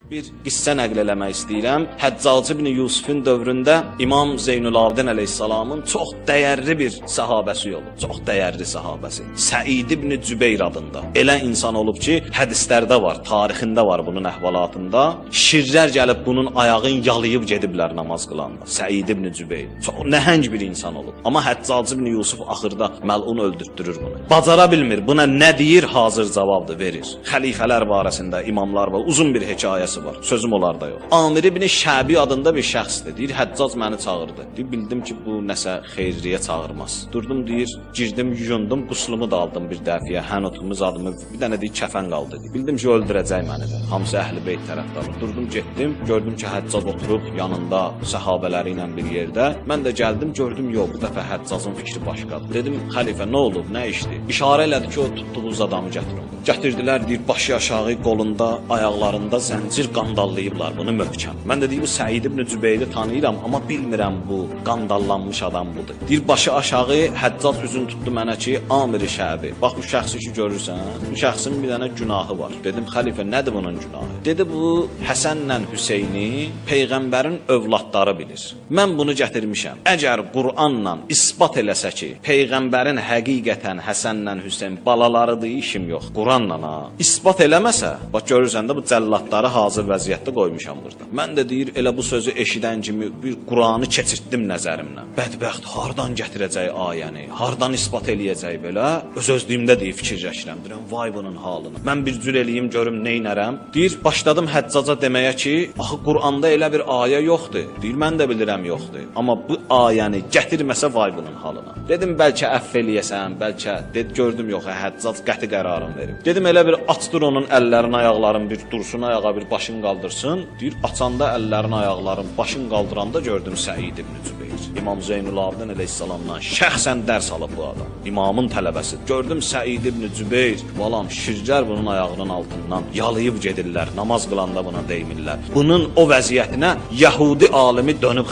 Bir qissə nəql eləmək istəyirəm. Həccac ibn Yusufun dövründə İmam Zeynulabidin əleyhissalamın çox dəyərli bir səhabəsi olub. Çox dəyərli səhabəsi. Səid ibn Cübeyr adında. Elə insan olub ki, hədislərdə var, tarixində var bunun əhvalatında. Şirlər gəlib bunun ayağını yalayıb gediblər namaz qılanda. Səid ibn Cübeyr. Çox nəhəng bir insan olub. Amma Həccac ibn Yusuf axırda məlun öldürtdürür bunu. Bacara bilmir. Buna nə deyir? Hazır cavabdır verir. Xəlifələr barəsində, imamlar var. Uzun bir hekayəsi var. Sözüm onlarda yox. Amir ibn Şəbi adında bir şəxsdir. Deyir, Həccac məni çağırdı. Deyir, bildim ki, bu nəsə xeyirliyə çağırmaz. Durdum, deyir, girdim, yuyundum, quslumu da aldım bir dəfiyə, hənutumu, zadımı, bir dənə deyir, kəfən qaldı. Deyir. Bildim ki, öldürəcək məni də. Hamısı Əhl-i-Beyt tərəfdarı. Durdum, getdim, gördüm ki, Həccac oturub yanında səhabələri ilə bir yerdə. Mən də gəldim, gördüm, yox, bu dəfə Həccacın fikri başqadır. Dedim, xəlifə, nə olub, nə işdir? İşarə elədi ki, o tutduğunuz adamı gətirin. Gətirdilər, deyir, başı aşağı, qolunda, ayaqlarında zəncir qandallayıblar bunu möhkəm. Mən də deyir, bu Səid ibn Cübeyri tanıyıram, amma bilmirəm bu qandallanmış adam budur. Deyir, başı aşağı, Həccac üzün tutdu mənə ki, Amir-i Şəbi. Bax, bu şəxsi ki, görürsən, bu şəxsin bir dənə günahı var. Dedim, xəlifə, nədir bunun günahı? Dedi, bu Həsənlə Hüseyni Peyğəmbərin övladları bilir. Mən bunu gətirmişəm. Əgər Qur'anla isbat eləsə ki, Peyğəmbərin həqiqətən Həsənlə Hüseyn balalarıdır, işim yox. Qur'anla ha. İsbat eləməsə, bax görürsən də bu cəllatları hazır vəziyyətdə qoymuşam burada. Mən də deyir, elə bu sözü eşidən kimi bir Qur'anı keçirtdim nəzərimlə. Bədbəxt hardan gətirəcək ayəni, hardan isbat eləyəcək belə? Öz-özlüyümdə deyir, fikirləşirəm. Deyirəm, vay bunun halını. Mən bir cür eləyim, görüm neynərəm. Deyir, başladım Həccaca deməyə ki, axı Qur'anda elə bir ayə yoxdur. Deyir, mən də bilirəm yoxdur. Amma bu ayəni gətirməsə vay bunun halına. Dedim, bəlkə əff eləyəsən, bəlkə. Gördüm, yox, Həccac qəti qərarım verim. Dedim, elə bir açdır onun əllərini, ayaqlarını bir dursun, ayağa bir başını qaldırsın. Deyir, açanda əllərini, ayaqlarını, başını qaldıranda gördüm Səid ibn Cübeyr. İmam Zeynulabidin əleyhissalamdan şəxsən dərs alıb bu adam. İmamın tələbəsi. Gördüm Səid ibn Cübeyr, balam, şircər bunun ayağının altından yalayıb gedirlər, namaz qılanda buna deymirlər. Bunun o vəziyyətinə Yəhudi alimi dönüb,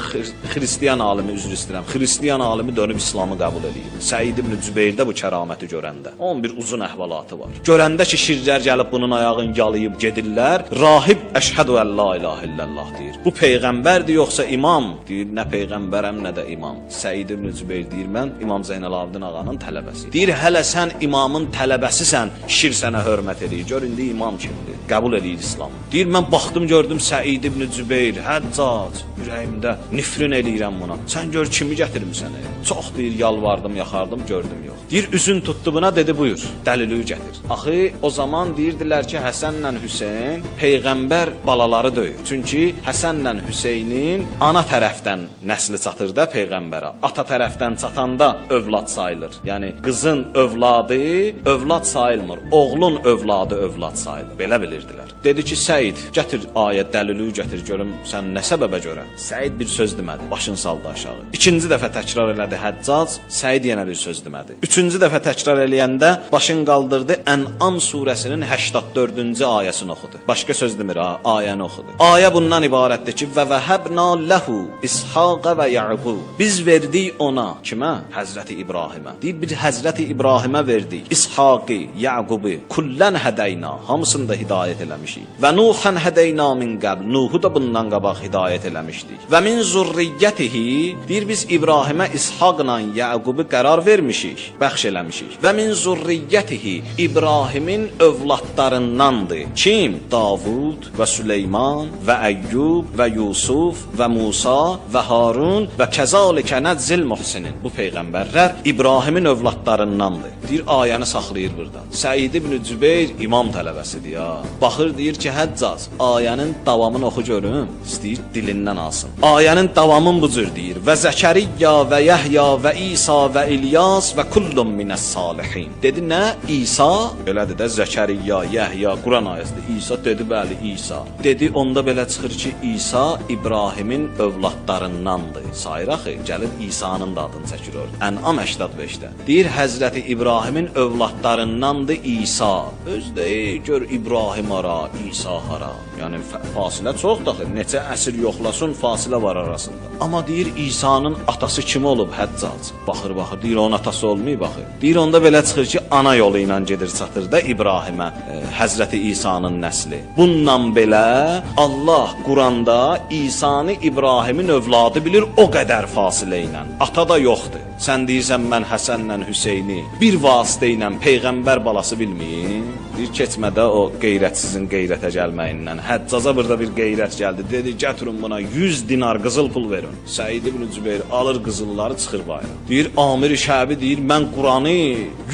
Xristiyan alimi, üzr istəyirəm, Xristiyan alimi dönüb İslamı qəbul edib. Səid ibn Cübeyrdə bu kəraməti görəndə. Onun bir uzun əhvalatı var. Görəndə ki, şircər gəlib bunun ayağını yalayıb gedirlər, rahib əşhədü ən la ilahə illallah deyir. Bu Peyğəmbərdir yoxsa imam? Deyir, nə Peyğəmbərəm, nə də imam. Səid ibn Cübeyr deyir, mən İmam Zeynalabidin ağanın tələbəsi. Deyir, hələ sən imamın tələbəsisən, şir sənə hörmət edir. Gör, indi imam kimdir? Qəbul edir İslam. Deyir, mən baxdım, gördüm Səid ibn Cübeyr, Həccac, ürəyimdə nifrin eləyirəm buna. Sən gör, kimi gətirmişsən? Çox deyir, yalvardım, yaxardım, gördüm, yox. Deyir, üzün tutdu buna, dedi, buyur, dəlilüyü gətir. Axı, o zaman deyirdilər ki, Həsənlə Hüseyn Peyğəmbər balaları döyür. Çünki Həsənlə Hüseynin ana tərəfdən nəsli çatır da Peyğəmbərə. Ata tərəfdən çatanda övlad sayılır. Yəni, qızın övladı övlad sayılmır. Oğlun övladı övlad sayılır. Belə bilirdilər. Dedi ki, Səid, gətir ayət dəlilüyü gətir, görüm sən nə səbəbə görə. Səid bir söz demədi, başını saldı aşağı. İkinci dəfə təkrar elədi Həccac, Səid yenə bir söz demədi. Üçüncü dəfə təkrar eləyəndə başını qaldırdı, Ən'am surəsinin 84-cü ayəsini oxudu. Başqa söz demir, ayəni oxudu. Ayə bundan ibarətdir ki, və vəhəbna ləhu İshaq və Ya'qub. Biz verdik ona, kimə? Həzrəti İbrahimə. Deyir, biz Həzrəti İbrahimə verdik. İshaqı, Ya'qubu, kullən hədəyna, hamısını da hidayət eləmişik. Və Nuhan hədəyna min qəbl, Nuhu da bundan qabaq hidayət eləmişdik. Və min zurriyyətihi, deyir, biz İbrahimə İshaqla Ya'qubu qərar vermişik, bəxş eləmişik. Və min zurriyyətihi, İbrahimin övladlarındandır. Kim? Davud və Süleyman və Əyyub və Yusuf və Musa və Harun və kəzalikə nəzzil muhsinin. Bu Peyğəmbərlər İbrahimin övladlarındandır. Deyir, ayəni saxlayır burada. Səid ibn Cübeyr imam tələbəsidir ya. Baxır, deyir ki, Həccac, ayənin davamını oxu görüm. İstəyir, dilindən alsın. Ayənin davamını bu cür deyir. Və Zəkəriyya və Yəhya və İsa və İlyas və kullun minəs salihin. Dedi, nə? İsa, belədir də, Zəkəriyya, Yəhya, Quran ayəsidir. İsa dedi, bəli, İsa. Dedi, onda belə çıxır ki, İsa İbrahimin övladlarındandır. Sayır axı, gəlir İsa'nın da adını çəkir orada. Ən'am 85-də. Deyir, Həzrəti İbrahimin övladlarındandır İsa. Özdə, gör İbrahim hara, İsa hara. Yəni fasilə çoxdur axı. Neçə əsr yoxlasın, fasilə var arasında. Amma deyir İsa'nın atası kim olub? Həccac. Baxır, deyir onun atası olmayıb axı. Deyir onda belə çıxır ki, ana yolu ilə gedir çatır da İbrahimə, Həzrəti İsa'nın nəsli. Bununla belə Allah Quranda İsa'nı İbrahimin övladı bilir o qədər fasilə ilə. Ata da yoxdur. Sən deyirsən mən Həsənlə Hüseyni bir vasitə ilə peyğəmbər balası bilmiyim. Deyir keçmədə o qeyrətsizin qeyrətə gəlməyindən. Həccaca burada bir qeyrət gəldi. Dedi gətirin buna 100 dinar qızıl pul verin. Səid ibn Cübeyr alır qızılları çıxır bayıra. Deyir Amir-i Şəbi deyir mən Quranı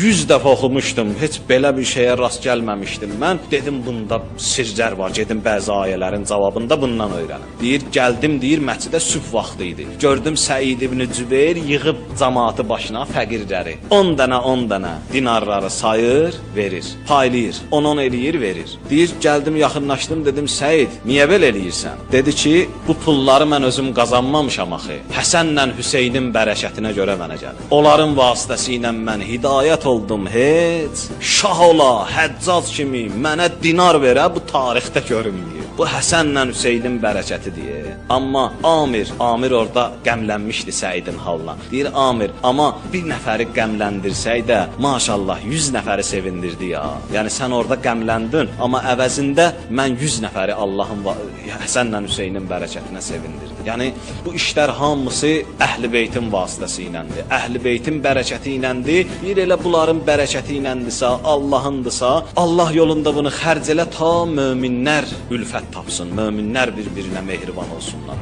100 dəfə oxumuşdum. Heç belə bir şeyə rast gəlməmişdim. Mən dedim bunda sirlər var. Gedim bəzi ayələrin cavabında bundan öyrənim. Deyir gəldim deyir məscidə sübh vaxtı idi. Gördüm Səid ibn Cübeyr yığıb cəmaatı başına fəqirləri 10 dənə dinarları sayır, verir. Paylayır. 10 eləyir, verir. Deyir gəldim yaxınlaşdım dedim Səid niyə belə eləyirsən? Dedi ki bu pulları mən özüm qazanmamışam axı. Həsənlə Hüseynin bərəkətinə görə mənə gəlir. Onların vasitəsilə mən hidayət oldum. Heç şah ola, Həccac kimi mənə dinar verə bu tarixdə görünmür. Bu Həsənlə Hüseynin bərəkətidir. Amma Amir orada qəmlənmişdi Səidin halına. Deyir Amir, amma bir nəfəri qəmləndirsək də maşallah 100 nəfəri sevindirdi ya. Yəni sən orada qəmləndin, amma əvəzində mən 100 nəfəri Allahın Həsənlə Hüseynin bərəkətinə sevindirdi. Yəni bu işlər hamısı Əhl-i Beytin vasitəsi iləndir. Əhl-i Beytin bərəkəti iləndir. Bir elə bunların bərəkəti iləndirsə, Allahındısa, Allah yolunda bunu xərc elə ta möminlər ülfət tapsın. Möminlər bir-birinə mehriban olsunlar.